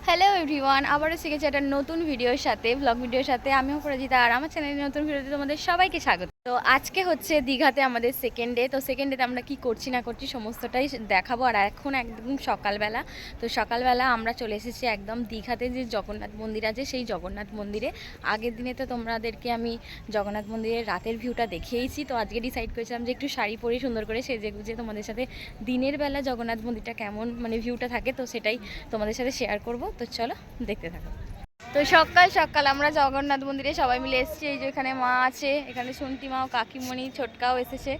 Hello everyone, আবারও এসে গেছি একটা নতুন ভিডিওর সাথে, ব্লগ ভিডিওর সাথে। আমি অপরাজিতা, আর আমার চ্যানেলের নতুন ভিডিওতে তোমাদের সবাইকে স্বাগত। তো আজকে হচ্ছে দীঘাতে আমাদের সেকেন্ড ডে। তো সেকেন্ড ডেতে আমরা কি করছি না করছি সমস্তটাই দেখাবো। আর এখন একদম সকালবেলা। তো সকালবেলা আমরা চলে এসেছি একদম দীঘাতে যে জগন্নাথ মন্দির আছে সেই জগন্নাথ মন্দিরে। আগের দিনে তো তোমাদেরকে আমি জগন্নাথ মন্দিরের রাতের ভিউটা দেখিয়েছি। তো আজকে ডিসাইড করেছিলাম যে একটু শাড়ি পরে সুন্দর করে সেজে গুজে তোমাদের সাথে দিনের বেলা জগন্নাথ মন্দিরটা কেমন ভিউটা থাকে তো সেটাই তোমাদের সাথে শেয়ার করব। তো চলো দেখতে থাকো। তো সকাল সকাল আমরা জগন্নাথ মন্দিরে সবাই মিলে এসেছি। এই যে এখানে মা আছে, এখানে শুনতি মা ও কাকিমণি ছোটকাও এসেছে।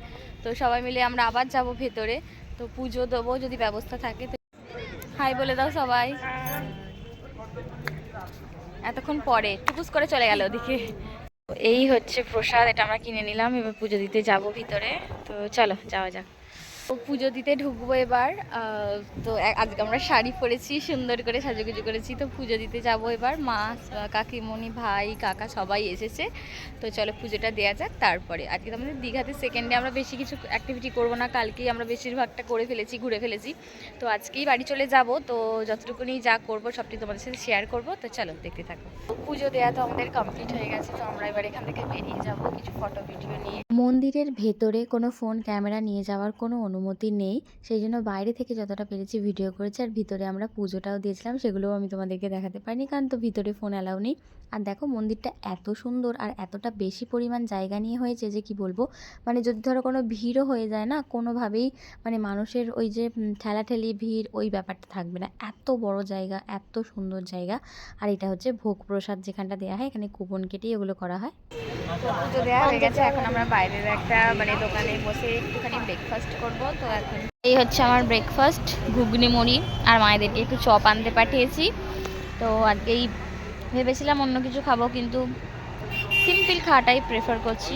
তো সবাই মিলে আমরা আবার যাব ভেতরে। তো পুজো দেবো যদি ব্যবস্থা থাকে। তো হাই বলে দাও সবাই। এতক্ষণ পরে টুকুস করে চলে গেল ওদিকে। এই হচ্ছে প্রসাদ, এটা আমরা কিনে নিলাম। এবার পুজো দিতে যাব ভিতরে। তো চলো যাওয়া যাক। তো পুজো দিতে ঢুকবো এবার। তো আজকে আমরা শাড়ি পরেছি, সুন্দর করে সাজুগুজু করেছি। তো পুজো দিতে যাব এবার। মা, কাকিমণি, ভাই, কাকা সবাই এসেছে। তো চলো পুজোটা দেওয়া যাক। তারপরে আজকে তো আমাদের দীঘাতে সেকেন্ডে আমরা বেশি কিছু অ্যাক্টিভিটি করবো না, কালকেই আমরা বেশিরভাগটা করে ফেলেছি, ঘুরে ফেলেছি। তো আজকেই বাড়ি চলে যাব। তো যতটুকুনি যা করবো সবটি তোমাদের সাথে শেয়ার করবো। তো চলো দেখতে থাকো। পুজো দেওয়া তো আমাদের কমপ্লিট হয়ে গেছে। তো আমরা এবার এখান থেকে বেরিয়ে যাব কিছু ফটো ভিডিও নিয়ে। মন্দিরের ভেতরে কোনো ফোন ক্যামেরা নিয়ে যাওয়ার কোনো অনুমতি নেই, সেই জন্য বাইরে থেকে যতটা পেরেছি ভিডিও করেছি। আর ভিতরে আমরা পুজোটাও দিয়েছিলাম, সেগুলোও আমি তোমাদেরকে দেখাতে পারিনি, কারণ তো ভিতরে ফোন অ্যালাউ নেই। আর দেখো মন্দিরটা এত সুন্দর আর এতটা বেশি পরিমাণ জায়গা নিয়ে হয়েছে যে কি বলবো। যদি ধরো কোনো ভিড়ও হয়ে যায় না, কোনোভাবেই মানুষের ওই যে ঠেলাঠেলি ভিড় ওই ব্যাপারটা থাকবে না। এত বড় জায়গা, এত সুন্দর জায়গা। আর এটা হচ্ছে ভোগ প্রসাদ যেখানটা দেওয়া হয়, এখানে কুপন কেটেই এগুলো করা হয়। তো পুজো দেওয়া হয়ে গেছে, এখন আমরা বাইরের একটা দোকানে বসে একটুখানি ব্রেকফাস্ট করব। তো এখন এই হচ্ছে আমার ব্রেকফাস্ট, ঘুগনি মুড়ি। আর মায়েদেরকে একটু চপ আনতে পাঠিয়েছি। তো আজকেই ভেবেছিলাম অন্য কিছু খাবো, কিন্তু সিম্পল খাওয়াটাই প্রেফার করছি।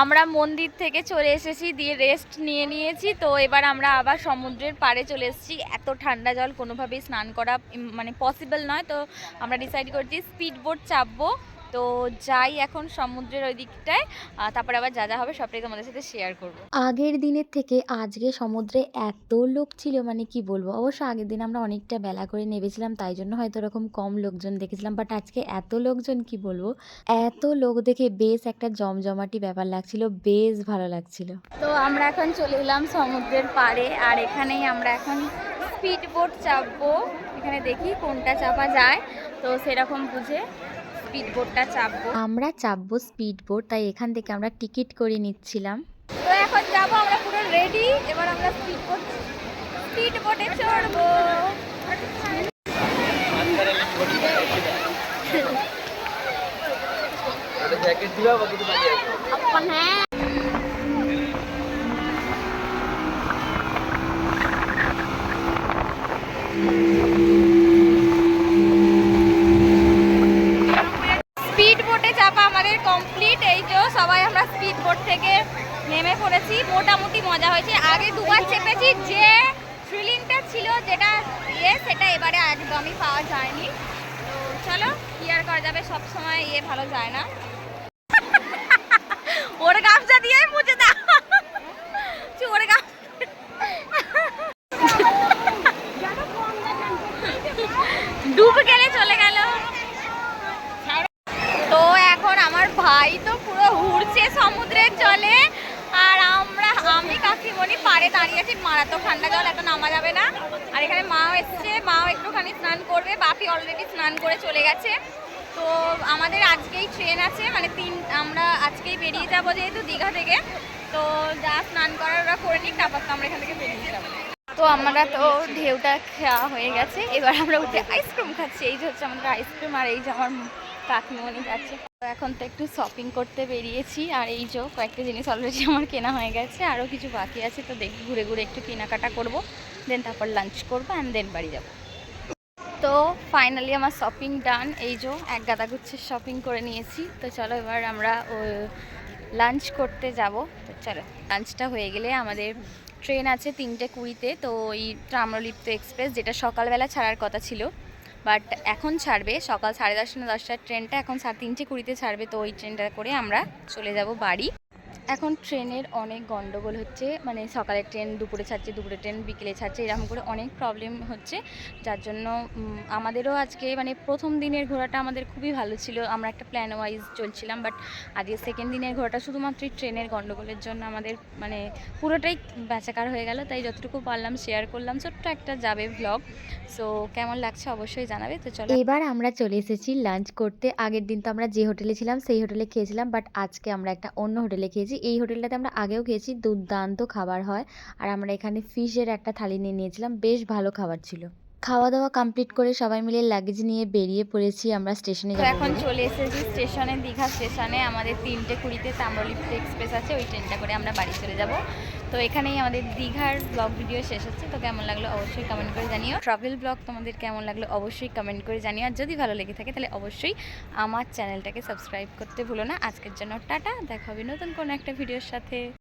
আমরা মন্দির থেকে চলে এসেছি, দিয়ে রেস্ট নিয়ে নিয়েছি। তো এবার আমরা আবার সমুদ্রের পাড়ে চলে এসেছি। এত ঠান্ডা জল, কোনোভাবেই স্নান করা পসিবল নয়। তো আমরা ডিসাইড করেছি স্পিড বোট চাপবো। তো যাই এখন সমুদ্রের ওই দিকটায়, তারপরে আবার যা যা হবে সবটাই তোমাদের সাথে শেয়ার করব। আগের দিনের থেকে আজকে সমুদ্রে এত লোক ছিল, কি বলবো। অবশ্য আগের দিন আমরা অনেকটা বেলা করে নেমেছিলাম, তাই জন্য হয়তো এরকম কম লোকজন দেখেছিলাম। বাট আজকে এত লোকজন কি বলবো, এত লোক দেখে বেশ একটা জমজমাটি ব্যাপার লাগছিল, বেশ ভালো লাগছিল। তো আমরা এখন চলে এলাম সমুদ্রের পাড়ে, আর এখানেই আমরা এখন স্পিড বোট চাপবো। এখানে দেখি কোনটা চাপা যায়, তো সেরকম বুঝে স্পিড বোটটা চাপবো। আমরা চাপবো স্পিড বোট, তাই এখান থেকে আমরা টিকিট করে নিচ্ছিলাম। তো এখন যাবো, আমরা পুরো রেডি। এবার আমরা স্পিড বোটে চড়বো। স্পিড বোটে চাপা আমাদের কমপ্লিট। এই যে সবাই আমরা স্পিড বোট থেকে নেমে পড়েছি। মোটামুটি মজা হয়েছে। আগে দুবার চেপেছি, যে থ্রিলিংটা ছিল যেটা সেটা এবারে একদমই পাওয়া যায়নি। তো চলো কি আর করা যাবে, সবসময় ভালো যায় না। ওর গামছা দিয়ে মুছে দাও, ওর ডুব গেলে চলে গেল। তো এখন আমার ভাই তো পুরো ঘুরছে সমুদ্রের জলে, আর আমি কাকিমণি পাড়ে দাঁড়িয়ে আছি। মারাত্মক ঠান্ডা জল, এত নামা যাবে না। আর এখানে মাও এসছে, মাও একটুখানি স্নান করবে। বাপি অলরেডি স্নান করে চলে গেছে। তো আমাদের আজকেই ট্রেন আছে, আমরা আজকেই বেরিয়ে যাবো যেহেতু দীঘা থেকে। তো যা স্নান করার ওরা করে নিক, তারপর তো আমরা এখান থেকে বেরিয়ে যাবো। তো আমরা তো ঢেউটা খাওয়া হয়ে গেছে, এবার আমরা উঠে আইসক্রিম খাচ্ছি। এই যে হচ্ছে আমাদের আইসক্রিম, আর এই যে আমার কাকিমণি যাচ্ছে। তো এখন তো একটু শপিং করতে বেরিয়েছি, আর এই যে কয়েকটা জিনিস অলরেডি আমার কেনা হয়ে গেছে, আরও কিছু বাকি আছে। তো দেখি ঘুরে ঘুরে একটু কেনাকাটা করবো, দেন তারপর লাঞ্চ করবো, অ্যান্ড দেন বাড়ি যাবো। তো ফাইনালি আমার শপিং ডান। এই যে এক গাদা গুচ্ছের শপিং করে নিয়েছি। তো চলো এবার আমরা লাঞ্চ করতে যাব। তো চলো লাঞ্চটা হয়ে গেলে আমাদের ট্রেন আছে 3:20-তে। তো ওই তাম্রলিপ্ত এক্সপ্রেস, যেটা সকালবেলা ছাড়ার কথা ছিল, বাট এখন ছাড়বে সকাল 10:30 না 10টার ট্রেনটা, এখন 3:20-তে ছাড়বে। তো ওই ট্রেনটা করে আমরা চলে যাব বাড়ি। এখন ট্রেনের অনেক গন্ডগোল হচ্ছে, মানে সকালের ট্রেন দুপুরে ছাড়ছে, দুপুরে ট্রেন বিকেলে ছাড়ছে, এরকম করে অনেক প্রবলেম হচ্ছে। যার জন্য আমাদেরও আজকে মানে প্রথম দিনের ঘোরাটা আমাদের খুবই ভালো ছিল, আমরা একটা প্ল্যান ওয়াইজ চলছিলাম, বাট আজকে সেকেন্ড দিনের ঘোরাটা শুধুমাত্র ট্রেনের গন্ডগোলের জন্য আমাদের মানে পুরোটাই বেচাকার হয়ে গেল। তাই যতটুকু পারলাম শেয়ার করলাম, ছোট্ট একটা যাবে ভ্লগ। সো কেমন লাগছে অবশ্যই জানাবে। তো চলো, এবার আমরা চলে এসেছি লাঞ্চ করতে। আগের দিন তো আমরা যে হোটেলে ছিলাম সেই হোটেলে খেয়েছিলাম, বাট আজকে আমরা একটা অন্য হোটেলে খেয়েছি। এই হোটেলটাতে আমরা আগেও খেয়েছি, দুর্দান্ত খাবার হয়। আর আমরা এখানে ফিশের একটা থালি নিয়ে নিয়েছিলাম, বেশ ভালো খাবার ছিল। খাওয়া দাওয়া কমপ্লিট করে সবাই মিলে লাগেজ নিয়ে বেরিয়ে পড়েছি আমরা স্টেশনে তো যাবো এখন বলে। চলে এসেছি স্টেশনে, দীঘা স্টেশনে। আমাদের 3:20 তাম্রলিপ্ত এক্সপ্রেস আছে, ওই ট্রেনটা করে আমরা বাড়ি চলে যাব। তো এখানেই আমাদের দীঘার ব্লগ ভিডিও শেষ হচ্ছে। তো কেমন লাগলো অবশ্যই কমেন্ট করে জানিও। ট্রাভেল ব্লগ তোমাদের কেমন লাগলো অবশ্যই কমেন্ট করে জানিও। আর যদি ভালো লেগে থাকে তাহলে অবশ্যই আমার চ্যানেলটাকে সাবস্ক্রাইব করতে ভুলো না। আজকের জন্য টাটা, দেখা হবে নতুন কোনো একটা ভিডিওর সাথে।